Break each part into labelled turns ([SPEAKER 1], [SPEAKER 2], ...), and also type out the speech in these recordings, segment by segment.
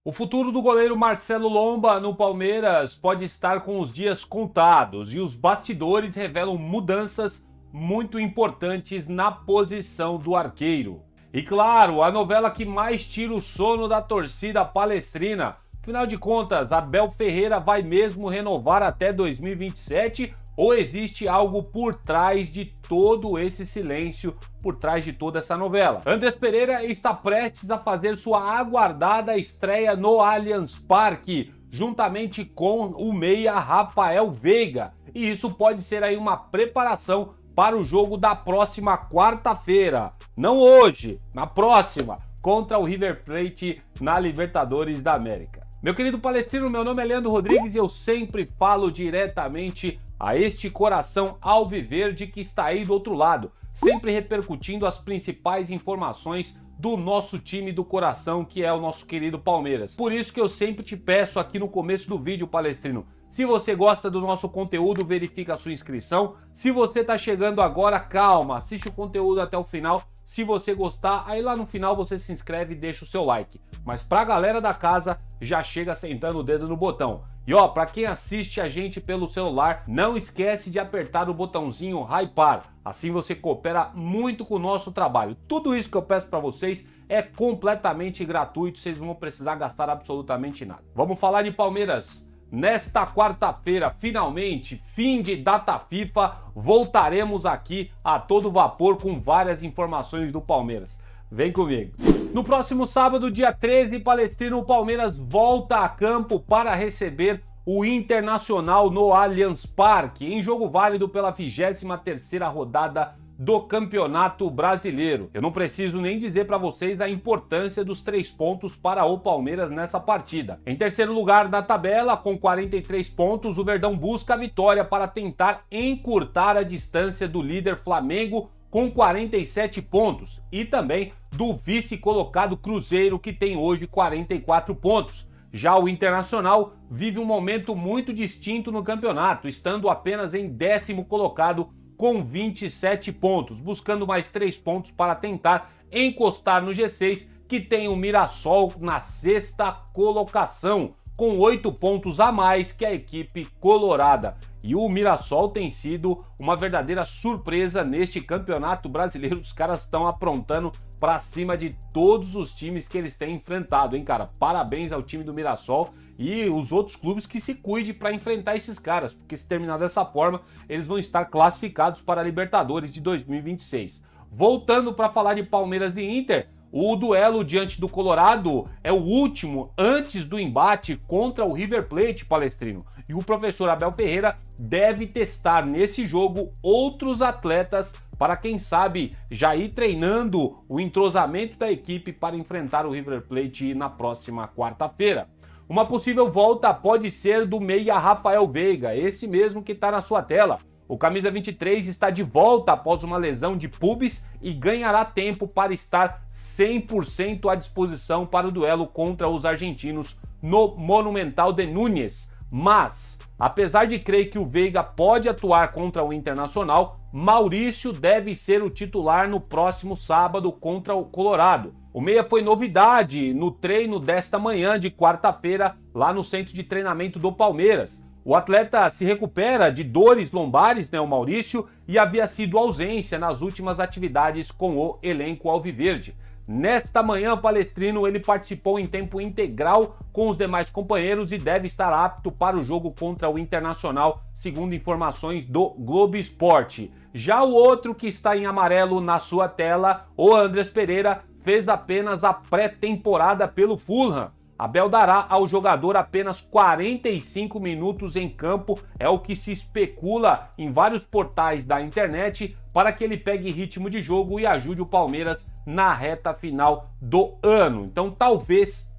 [SPEAKER 1] O futuro do goleiro Marcelo Lomba no Palmeiras pode estar com os dias contados e os bastidores revelam mudanças muito importantes na posição do arqueiro. E claro, a novela que mais tira o sono da torcida palestrina. Afinal de contas, Abel Ferreira vai mesmo renovar até 2027 ou existe algo por trás de todo esse silêncio, por trás de toda essa novela? Andrés Pereira está prestes a fazer sua aguardada estreia no Allianz Parque, juntamente com o meia Rafael Veiga. E isso pode ser aí uma preparação para o jogo da próxima quarta-feira. Não hoje, na próxima, contra o River Plate na Libertadores da América. Meu querido palestrino, meu nome é Leandro Rodrigues e eu sempre falo diretamente a este coração alviverde que está aí do outro lado, sempre repercutindo as principais informações do nosso time do coração, que é o nosso querido Palmeiras. Por isso que eu sempre te peço aqui no começo do vídeo, palestrino, se você gosta do nosso conteúdo, verifica a sua inscrição. Se você está chegando agora, calma, assiste o conteúdo até o final. Se você gostar, aí lá no final você se inscreve e deixa o seu like. Mas pra galera da casa, já chega sentando o dedo no botão. E ó, pra quem assiste a gente pelo celular, não esquece de apertar o botãozinho hypar. Assim você coopera muito com o nosso trabalho. Tudo isso que eu peço pra vocês é completamente gratuito, vocês não vão precisar gastar absolutamente nada. Vamos falar de Palmeiras. Nesta quarta-feira, finalmente, fim de data FIFA, voltaremos aqui a todo vapor com várias informações do Palmeiras. Vem comigo. No próximo sábado, dia 13, palestrino, o Palmeiras volta a campo para receber o Internacional no Allianz Parque, em jogo válido pela 23ª rodada do Campeonato Brasileiro. Eu não preciso nem dizer para vocês a importância dos 3 pontos para o Palmeiras nessa partida. Em terceiro lugar na tabela, com 43 pontos, o Verdão busca a vitória para tentar encurtar a distância do líder Flamengo com 47 pontos e também do vice-colocado Cruzeiro, que tem hoje 44 pontos. Já o Internacional vive um momento muito distinto no campeonato, estando apenas em 10º colocado com 27 pontos, buscando mais 3 pontos para tentar encostar no G6, que tem o Mirassol na 6ª colocação, com 8 pontos a mais que a equipe colorada. E o Mirassol tem sido uma verdadeira surpresa neste campeonato brasileiro. Os caras estão aprontando para cima de todos os times que eles têm enfrentado, hein, cara? Parabéns ao time do Mirassol e os outros clubes que se cuidem para enfrentar esses caras, porque se terminar dessa forma, eles vão estar classificados para a Libertadores de 2026. Voltando para falar de Palmeiras e Inter, o duelo diante do Colorado é o último antes do embate contra o River Plate, palestrino. E o professor Abel Ferreira deve testar nesse jogo outros atletas para, quem sabe, já ir treinando o entrosamento da equipe para enfrentar o River Plate na próxima quarta-feira. Uma possível volta pode ser do meia Rafael Veiga, esse mesmo que está na sua tela. O camisa 23 está de volta após uma lesão de pubis e ganhará tempo para estar 100% à disposição para o duelo contra os argentinos no Monumental de Núñez. Mas, apesar de crer que o Veiga pode atuar contra o Internacional, Maurício deve ser o titular no próximo sábado contra o Colorado. O meia foi novidade no treino desta manhã de quarta-feira lá no centro de treinamento do Palmeiras. O atleta se recupera de dores lombares, o Maurício, e havia sido ausência nas últimas atividades com o elenco alviverde. Nesta manhã, palestrino, ele participou em tempo integral com os demais companheiros e deve estar apto para o jogo contra o Internacional, segundo informações do Globo Esporte. Já o outro que está em amarelo na sua tela, o Andrés Pereira, fez apenas a pré-temporada pelo Fulham. Abel dará ao jogador apenas 45 minutos em campo, é o que se especula em vários portais da internet, para que ele pegue ritmo de jogo e ajude o Palmeiras na reta final do ano. Então talvez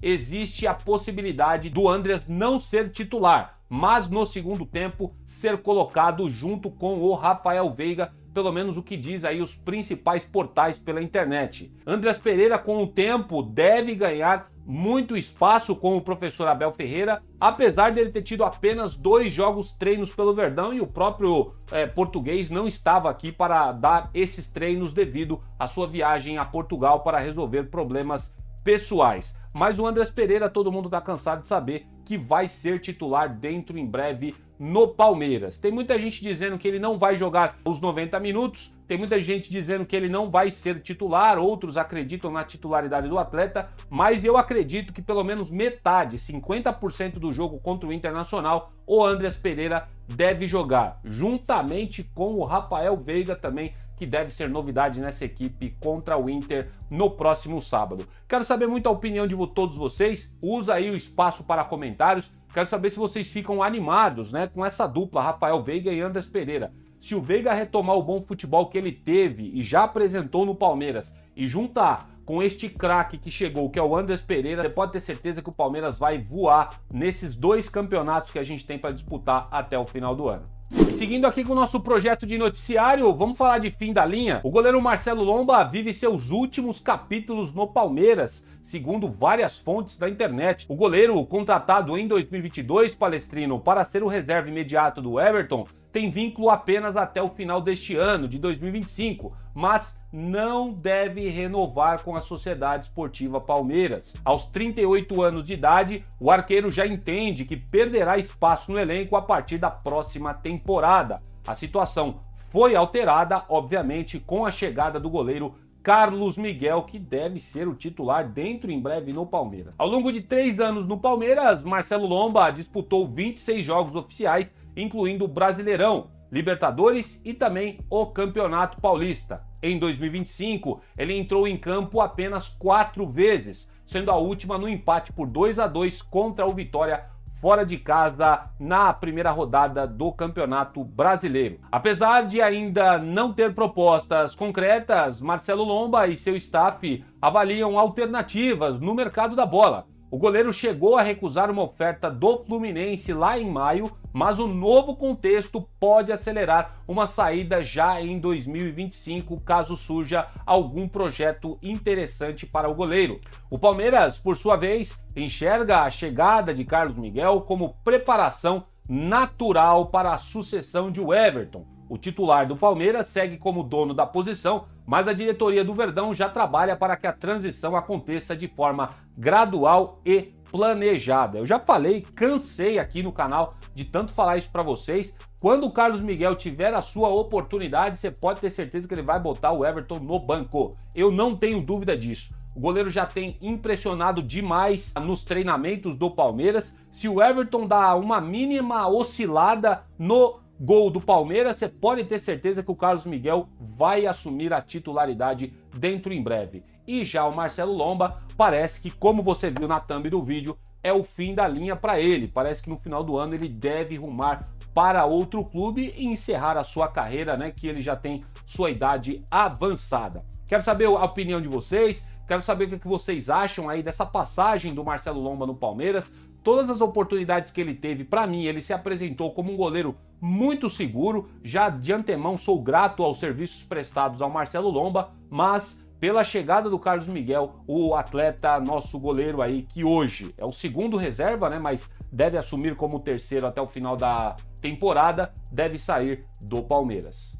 [SPEAKER 1] existe a possibilidade do Andrés não ser titular, mas no segundo tempo ser colocado junto com o Rafael Veiga, pelo menos o que diz aí os principais portais pela internet. Andrés Pereira, com o tempo, deve ganhar muito espaço com o professor Abel Ferreira, apesar dele ter tido apenas 2 jogos treinos pelo Verdão, e o próprio português não estava aqui para dar esses treinos devido à sua viagem a Portugal para resolver problemas pessoais. Mas o Andrés Pereira, todo mundo tá cansado de saber que vai ser titular dentro em breve no Palmeiras. Tem muita gente dizendo que ele não vai jogar os 90 minutos, tem muita gente dizendo que ele não vai ser titular, outros acreditam na titularidade do atleta, mas eu acredito que pelo menos metade, 50% do jogo contra o Internacional, o Andrés Pereira deve jogar, juntamente com o Rafael Veiga também, que deve ser novidade nessa equipe contra o Inter no próximo sábado. Quero saber muito a opinião de todos vocês, usa aí o espaço para comentários, quero saber se vocês ficam animados, né, com essa dupla, Rafael Veiga e Andrés Pereira. Se o Veiga retomar o bom futebol que ele teve e já apresentou no Palmeiras e juntar com este craque que chegou, que é o Andrés Pereira, você pode ter certeza que o Palmeiras vai voar nesses dois campeonatos que a gente tem para disputar até o final do ano. E seguindo aqui com o nosso projeto de noticiário, vamos falar de fim da linha. O goleiro Marcelo Lomba vive seus últimos capítulos no Palmeiras, segundo várias fontes da internet. O goleiro, contratado em 2022, Palestrino, para ser o reserva imediato do Everton, tem vínculo apenas até o final deste ano, de 2025, mas não deve renovar com a Sociedade Esportiva Palmeiras. Aos 38 anos de idade, o arqueiro já entende que perderá espaço no elenco a partir da próxima temporada. A situação foi alterada, obviamente, com a chegada do goleiro Carlos Miguel, que deve ser o titular dentro em breve no Palmeiras. Ao longo de 3 anos no Palmeiras, Marcelo Lomba disputou 26 jogos oficiais, incluindo o Brasileirão, Libertadores e também o Campeonato Paulista. Em 2025, ele entrou em campo apenas 4 vezes, sendo a última no empate por 2-2 contra o Vitória fora de casa na primeira rodada do Campeonato Brasileiro. Apesar de ainda não ter propostas concretas, Marcelo Lomba e seu staff avaliam alternativas no mercado da bola. O goleiro chegou a recusar uma oferta do Fluminense lá em maio, mas o novo contexto pode acelerar uma saída já em 2025, caso surja algum projeto interessante para o goleiro. O Palmeiras, por sua vez, enxerga a chegada de Carlos Miguel como preparação natural para a sucessão de Everton. O titular do Palmeiras segue como dono da posição, mas a diretoria do Verdão já trabalha para que a transição aconteça de forma gradual e planejada. Eu já falei, cansei aqui no canal de tanto falar isso para vocês. Quando o Carlos Miguel tiver a sua oportunidade, você pode ter certeza que ele vai botar o Everton no banco. Eu não tenho dúvida disso. O goleiro já tem impressionado demais nos treinamentos do Palmeiras. Se o Everton dá uma mínima oscilada no gol do Palmeiras, você pode ter certeza que o Carlos Miguel vai assumir a titularidade dentro em breve. E já o Marcelo Lomba parece que, como você viu na thumb do vídeo, é o fim da linha para ele. Parece que no final do ano ele deve rumar para outro clube e encerrar a sua carreira, né, que ele já tem sua idade avançada. Quero saber a opinião de vocês, quero saber o que vocês acham aí dessa passagem do Marcelo Lomba no Palmeiras. Todas as oportunidades que ele teve, para mim, ele se apresentou como um goleiro muito seguro. Já de antemão sou grato aos serviços prestados ao Marcelo Lomba, mas pela chegada do Carlos Miguel, o atleta, nosso goleiro aí, que hoje é o segundo reserva, né, mas deve assumir como terceiro até o final da temporada, deve sair do Palmeiras.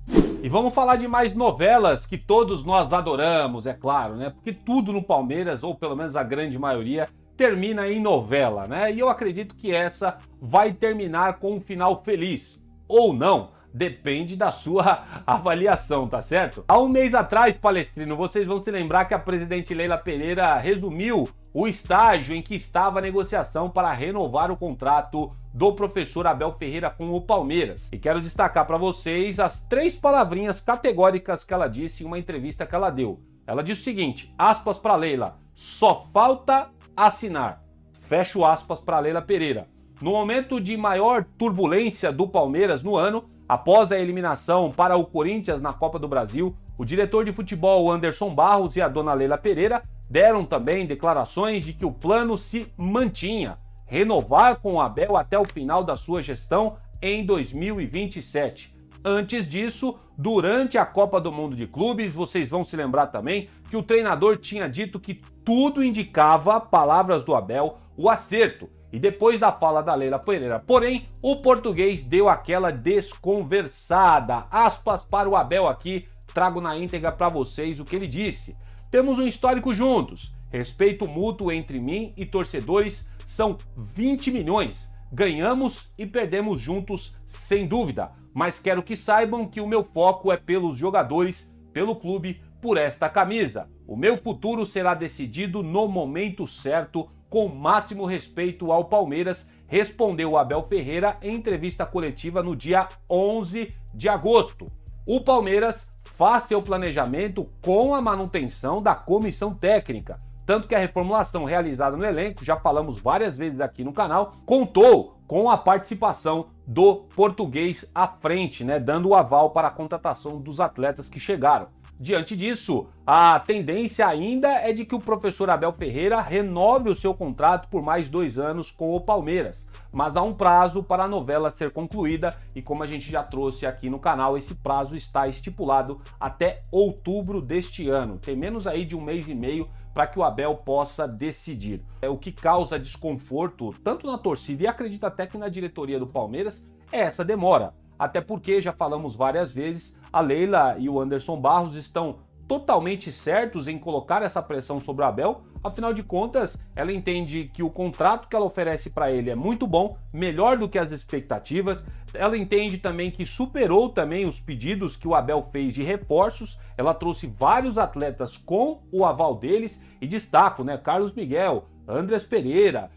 [SPEAKER 1] E vamos falar de mais novelas que todos nós adoramos, é claro, né? Porque tudo no Palmeiras, ou pelo menos a grande maioria, termina em novela, né? E eu acredito que essa vai terminar com um final feliz, ou não, depende da sua avaliação, tá certo? Há um mês atrás, Palestrino, vocês vão se lembrar que a presidente Leila Pereira resumiu o estágio em que estava a negociação para renovar o contrato do professor Abel Ferreira com o Palmeiras. E quero destacar para vocês as 3 palavrinhas categóricas que ela disse em uma entrevista que ela deu. Ela disse o seguinte, aspas para Leila, só falta assinar. Fecho aspas para Leila Pereira. No momento de maior turbulência do Palmeiras no ano, após a eliminação para o Corinthians na Copa do Brasil, o diretor de futebol Anderson Barros e a dona Leila Pereira deram também declarações de que o plano se mantinha, renovar com o Abel até o final da sua gestão em 2027. Antes disso, durante a Copa do Mundo de Clubes, vocês vão se lembrar também que o treinador tinha dito que tudo indicava, palavras do Abel, o acerto. E depois da fala da Leila Pereira, porém, o português deu aquela desconversada. Aspas para o Abel aqui, trago na íntegra para vocês o que ele disse. Temos um histórico juntos. Respeito mútuo entre mim e torcedores são 20 milhões. Ganhamos e perdemos juntos, sem dúvida. Mas quero que saibam que o meu foco é pelos jogadores, pelo clube, por esta camisa. O meu futuro será decidido no momento certo, com máximo respeito ao Palmeiras, respondeu Abel Ferreira em entrevista coletiva no dia 11 de agosto. O Palmeiras faz seu planejamento com a manutenção da comissão técnica, tanto que a reformulação realizada no elenco, já falamos várias vezes aqui no canal, contou com a participação do português à frente, dando o aval para a contratação dos atletas que chegaram. Diante disso, a tendência ainda é de que o professor Abel Ferreira renove o seu contrato por mais 2 anos com o Palmeiras, mas há um prazo para a novela ser concluída e, como a gente já trouxe aqui no canal, esse prazo está estipulado até outubro deste ano. Tem menos aí de 1 mês e meio para que o Abel possa decidir. O que causa desconforto tanto na torcida e acredito até que na diretoria do Palmeiras é essa demora. Até porque, já falamos várias vezes, a Leila e o Anderson Barros estão totalmente certos em colocar essa pressão sobre o Abel. Afinal de contas, ela entende que o contrato que ela oferece para ele é muito bom, melhor do que as expectativas. Ela entende também que superou também os pedidos que o Abel fez de reforços. Ela trouxe vários atletas com o aval deles e destaco, Carlos Miguel, Andrés Pereira,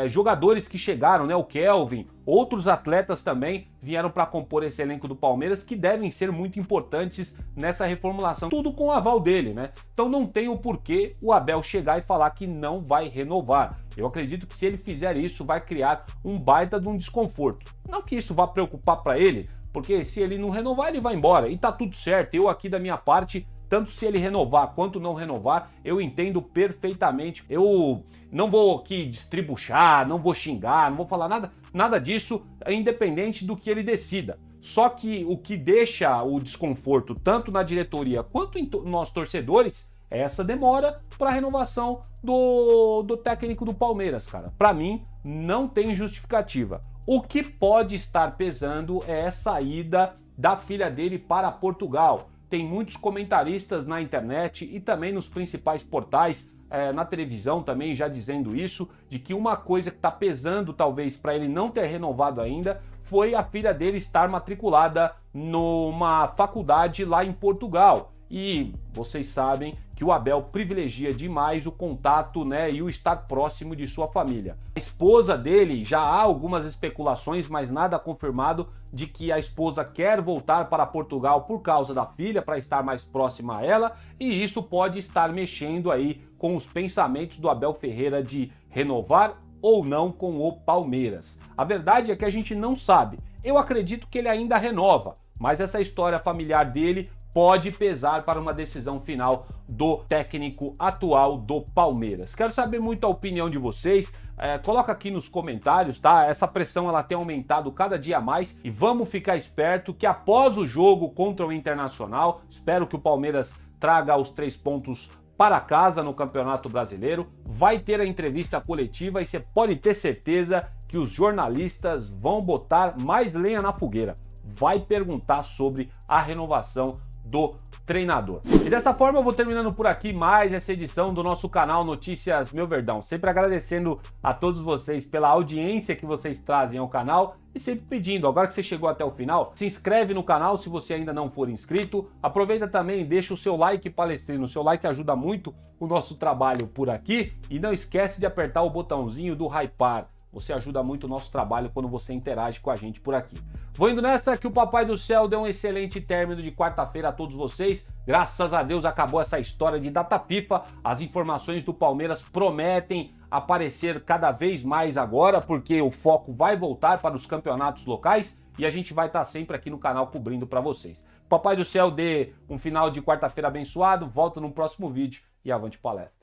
[SPEAKER 1] jogadores que chegaram, o Kelvin, outros atletas também vieram para compor esse elenco do Palmeiras que devem ser muito importantes nessa reformulação, tudo com o aval dele, Então não tem o porquê o Abel chegar e falar que não vai renovar. Eu acredito que se ele fizer isso vai criar um baita de um desconforto. Não que isso vá preocupar para ele, porque se ele não renovar ele vai embora e tá tudo certo. Eu aqui da minha parte, tanto se ele renovar quanto não renovar, eu entendo perfeitamente. Eu não vou aqui distribuchar, não vou xingar, não vou falar nada disso, independente do que ele decida. Só que o que deixa o desconforto tanto na diretoria quanto em nós torcedores é essa demora para a renovação do técnico do Palmeiras, cara. Para mim, não tem justificativa. O que pode estar pesando é a saída da filha dele para Portugal. Tem muitos comentaristas na internet e também nos principais portais, na televisão também já dizendo isso, de que uma coisa que está pesando talvez para ele não ter renovado ainda foi a filha dele estar matriculada numa faculdade lá em Portugal. E vocês sabem que o Abel privilegia demais o contato, e o estar próximo de sua família. A esposa dele, já há algumas especulações, mas nada confirmado, de que a esposa quer voltar para Portugal por causa da filha, para estar mais próxima a ela, e isso pode estar mexendo aí com os pensamentos do Abel Ferreira de renovar ou não com o Palmeiras. A verdade é que a gente não sabe. Eu acredito que ele ainda renova, mas essa história familiar dele pode pesar para uma decisão final do técnico atual do Palmeiras. Quero saber muito a opinião de vocês, coloca aqui nos comentários, tá? Essa pressão ela tem aumentado cada dia mais e vamos ficar esperto que após o jogo contra o Internacional, espero que o Palmeiras traga os 3 pontos para casa no Campeonato Brasileiro, vai ter a entrevista coletiva e você pode ter certeza que os jornalistas vão botar mais lenha na fogueira. Vai perguntar sobre a renovação do treinador. E dessa forma eu vou terminando por aqui mais essa edição do nosso canal Notícias Meu Verdão. Sempre agradecendo a todos vocês pela audiência que vocês trazem ao canal e sempre pedindo, agora que você chegou até o final, se inscreve no canal se você ainda não for inscrito. Aproveita também e deixa o seu like palestrino. O seu like ajuda muito o nosso trabalho por aqui. E não esquece de apertar o botãozinho do hypar. Você ajuda muito o nosso trabalho quando você interage com a gente por aqui. Vou indo nessa, que o Papai do Céu deu um excelente término de quarta-feira a todos vocês. Graças a Deus acabou essa história de data FIFA. As informações do Palmeiras prometem aparecer cada vez mais agora, porque o foco vai voltar para os campeonatos locais e a gente vai estar sempre aqui no canal cobrindo para vocês. Papai do Céu dê um final de quarta-feira abençoado. Volto no próximo vídeo e avante palestra.